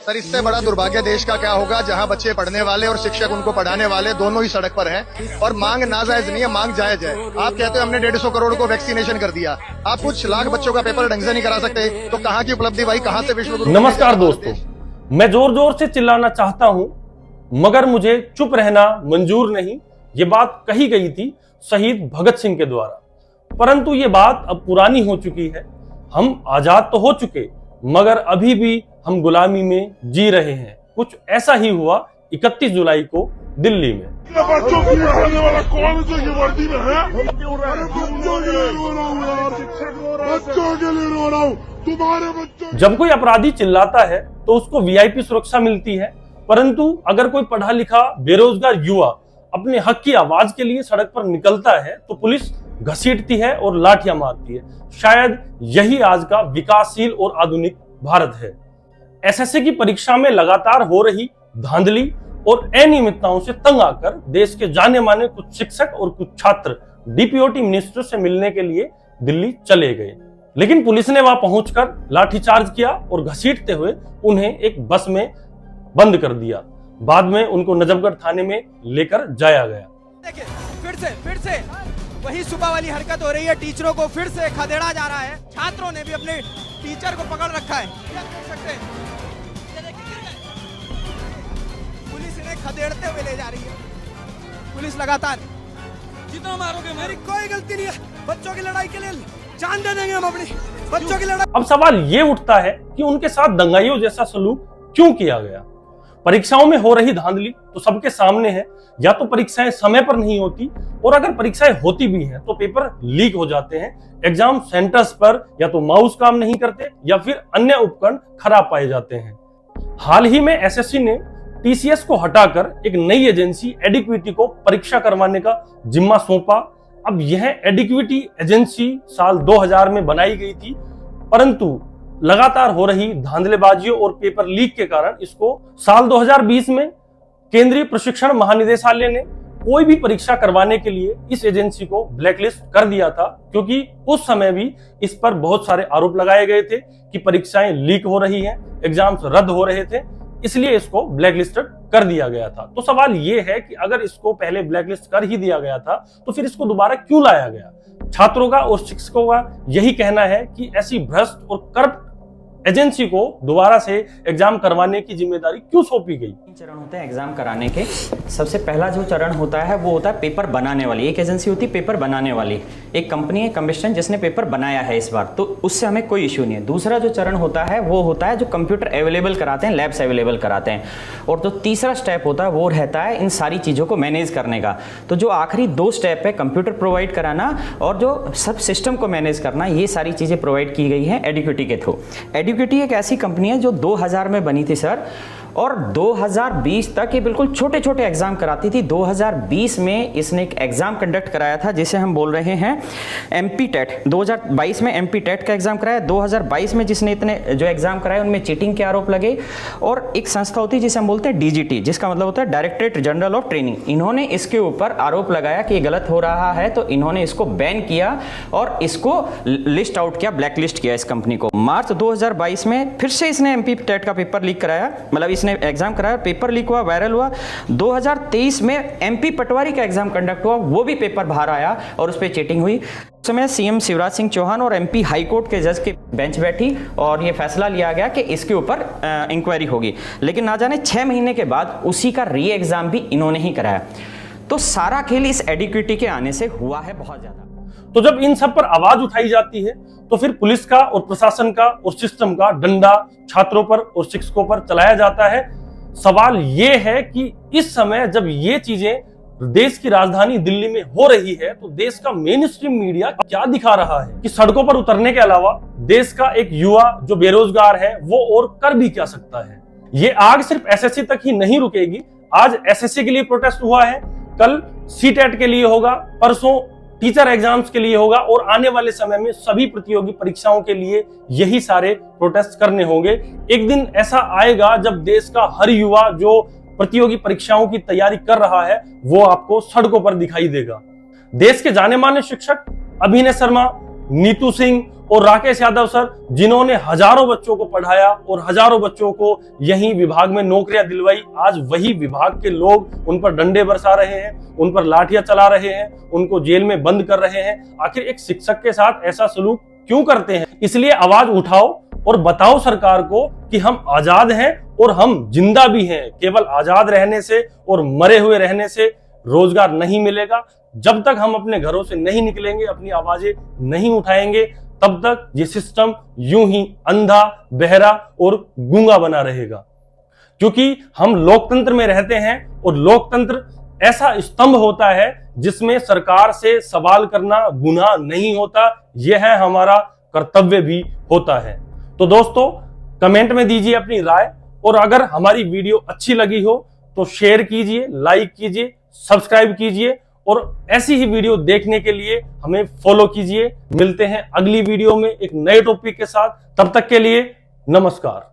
Sir, इससे बड़ा दुर्भाग्य देश का क्या होगा जहां बच्चे पढ़ने वाले और शिक्षक उनको पढ़ाने वाले दोनों ही सड़क पर हैं और मांग नाजायज नहीं है, मांग जायज है। आप कहते हो हमने 150 करोड़ को वैक्सीनेशन कर दिया, आप कुछ लाख बच्चों का पेपर ढंग से नहीं करा सकते, तो कहाँ की उपलब्धि भाई, कहाँ से विश्व गुरु? नमस्कार दोस्तों, मैं जोर जोर से चिल्लाना चाहता हूं मगर मुझे चुप रहना मंजूर नहीं। ये बात कही गई थी शहीद भगत सिंह के द्वारा, परंतु ये बात अब पुरानी हो चुकी है। हम आजाद तो हो चुके मगर अभी भी हम गुलामी में जी रहे हैं। कुछ ऐसा ही हुआ 31 जुलाई को दिल्ली में। बच्चों के लिए होने वाला कौन से ये वर्दी में है? बच्चों के लिए रो रहा हूँ, तुम्हारे बच्चों। जब कोई अपराधी चिल्लाता है तो उसको वीआईपी सुरक्षा मिलती है, परंतु अगर कोई पढ़ा लिखा बेरोजगार युवा अपने हक की आवाज के लिए सड़क पर निकलता है तो पुलिस घसीटती है और लाठियां मारती है। शायद यही आज का विकासशील और आधुनिक भारत है। एसएससी की परीक्षा में लगातार हो रही धांधली और अनियमितताओं से तंग आकर देश के जाने माने कुछ शिक्षक और कुछ छात्र डीपीओटी मिनिस्टर से मिलने के लिए दिल्ली चले गए, लेकिन पुलिस ने वहां पहुंचकर लाठीचार्ज किया और घसीटते हुए उन्हें एक बस में बंद कर दिया। बाद में उनको नजफगढ़ थाने में लेकर जाया गया। देखिए फिर से वही सुबह वाली हरकत हो रही है। टीचरों को फिर से खदेड़ा जा रहा है। छात्रों ने भी अपने टीचर को पकड़ रखा है। क्या देख सकते हैं, पुलिस इन्हें खदेड़ते हुए ले जा रही है। पुलिस लगातार, जितना मारोगे, मेरी कोई गलती नहीं है, बच्चों की लड़ाई के लिए जान दे देंगे हम अपनी, बच्चों की लड़ाई। अब सवाल ये उठता है कि उनके साथ दंगाइयों जैसा सलूक क्यों किया गया। परीक्षाओं में हो रही धांधली तो सबके सामने है। या तो परीक्षाएं समय पर नहीं होती, और अगर परीक्षाएं होती भी हैं तो पेपर लीक हो जाते हैं। एग्जाम सेंटर्स पर या तो माउस काम नहीं करते या फिर अन्य उपकरण खराब पाए जाते हैं। हाल ही में एसएससी ने टीसीएस को हटाकर एक नई एजेंसी एडिक्विटी को परीक्षा करवाने का जिम्मा सौंपा। अब यह एडिक्विटी एजेंसी साल 2000 में बनाई गई थी, परंतु लगातार हो रही धांधलेबाजियों और पेपर लीक के कारण इसको साल 2020 में केंद्रीय प्रशिक्षण महानिदेशालय ने कोई भी परीक्षा करवाने के लिए इस एजेंसी को ब्लैकलिस्ट कर दिया था, क्योंकि उस समय भी इस पर बहुत सारे आरोप लगाए गए थे कि परीक्षाएं लीक हो रही हैं, एग्जाम्स रद्द हो रहे थे, इसलिए इसको ब्लैकलिस्टेड कर दिया गया था। तो सवाल यह है कि अगर इसको पहले ब्लैकलिस्ट कर ही दिया गया था तो फिर इसको दोबारा क्यों लाया गया। छात्रों का और शिक्षकों का यही कहना है कि ऐसी भ्रष्ट और करप्ट एजेंसी को दोबारा से एग्जाम करवाने की जिम्मेदारी क्यों सौंपी गई। चरण होते हैं एग्जाम कराने के। सबसे पहला जो चरण होता है वो होता है पेपर बनाने वाली। एक एजेंसी होती है पेपर बनाने वाली, एक कंपनी है कम्बिस्टन जिसने पेपर बनाया है इस बार, तो उससे हमें कोई इश्यू नहीं है। दूसरा जो चरण होता है वो होता है जो कंप्यूटर अवेलेबल कराते हैं, लैब्स अवेलेबल कराते हैं। और जो तीसरा स्टेप होता है वो रहता है इन सारी चीज़ों को मैनेज करने का। तो जो आखिरी दो स्टेप है, कंप्यूटर प्रोवाइड कराना और जो सब सिस्टम को मैनेज करना, ये सारी चीज़ें प्रोवाइड की गई हैं एडिक्विटी के थ्रू। एडिक्विटी एक ऐसी कंपनी है जो 2000 में बनी थी सर, और 2020 तक ये बिल्कुल छोटे छोटे एग्जाम कराती थी। 2020 में इसने एक एग्जाम कंडक्ट कराया था जिसे हम बोल रहे हैं एमपी टेट। 2022 में एमपी टेट का एग्जाम कराया। 2022 में जिसने इतने जो एग्जाम कराए उनमें चीटिंग के आरोप लगे। और एक संस्था होती है जिसे हम बोलते हैं डीजीटी, जिसका मतलब होता है डायरेक्टरेट जनरल ऑफ ट्रेनिंग। इन्होंने इसके ऊपर आरोप लगाया कि ये गलत हो रहा है, तो इन्होंने इसको बैन किया और इसको लिस्ट आउट किया, ब्लैक लिस्ट किया इस कंपनी को। मार्च 2022 में फिर से इसने एमपी टेट का पेपर लीक कराया, मतलब इसने एग्जाम कराया, पेपर लीक हुआ, वायरल हुआ। 2023 में एमपी पटवारी का एग्जाम कंडक्ट हुआ, वो भी पेपर बाहर आया और उस पर चीटिंग हुई। उस समय सीएम शिवराज सिंह चौहान और एमपी हाई कोर्ट के जज की बेंच बैठी और ये फैसला लिया गया कि इसके ऊपर इंक्वायरी होगी। लेकिन ना जाने 6 महीने के बाद उसी का री एग्जाम भी इन्होंने ही कराया। तो सारा खेल इस एडिक्विटी के आने से हुआ है बहुत ज्यादा। तो जब इन सब पर आवाज उठाई जाती है तो फिर पुलिस का और प्रशासन का और सिस्टम का डंडा छात्रों पर और शिक्षकों पर चलाया जाता है। सवाल ये है कि इस समय जब ये चीजें देश की राजधानी दिल्ली में हो रही है तो देश का मेन स्ट्रीम मीडिया क्या दिखा रहा है कि सड़कों पर उतरने के अलावा देश का एक युवा जो बेरोजगार है वो और कर भी क्या सकता है। ये आग सिर्फ एसएससी तक ही नहीं रुकेगी। आज एसएससी के लिए प्रोटेस्ट हुआ है, कल सीटेट के लिए होगा, परसों टीचर एग्जाम्स के लिए होगा और आने वाले समय में सभी प्रतियोगी परीक्षाओं के लिए यही सारे प्रोटेस्ट करने होंगे। एक दिन ऐसा आएगा जब देश का हर युवा जो प्रतियोगी परीक्षाओं की तैयारी कर रहा है वो आपको सड़कों पर दिखाई देगा। देश के जाने माने शिक्षक अभिनय शर्मा, नीतू सिंह और राकेश यादव सर, जिन्होंने हजारों बच्चों को पढ़ाया और हजारों बच्चों को यही विभाग में नौकरियां दिलवाई, आज वही विभाग के लोग उन पर डंडे बरसा रहे हैं, उन पर लाठियां चला रहे हैं, उनको जेल में बंद कर रहे हैं। आखिर एक शिक्षक के साथ ऐसा सलूक क्यों करते हैं? इसलिए आवाज उठाओ और बताओ सरकार को कि हम आजाद हैं और हम जिंदा भी हैं। केवल आजाद रहने से और मरे हुए रहने से रोजगार नहीं मिलेगा। जब तक हम अपने घरों से नहीं निकलेंगे, अपनी आवाजें नहीं उठाएंगे, तब तक ये सिस्टम यूं ही अंधा, बहरा और गूंगा बना रहेगा। क्योंकि हम लोकतंत्र में रहते हैं और लोकतंत्र ऐसा स्तंभ होता है जिसमें सरकार से सवाल करना गुनाह नहीं होता, यह है हमारा कर्तव्य भी होता है। तो दोस्तों, कमेंट में दीजिए अपनी राय, और अगर हमारी वीडियो अच्छी लगी हो तो शेयर कीजिए, लाइक कीजिए, सब्सक्राइब कीजिए, और ऐसी ही वीडियो देखने के लिए हमें फॉलो कीजिए। मिलते हैं अगली वीडियो में एक नए टॉपिक के साथ। तब तक के लिए नमस्कार।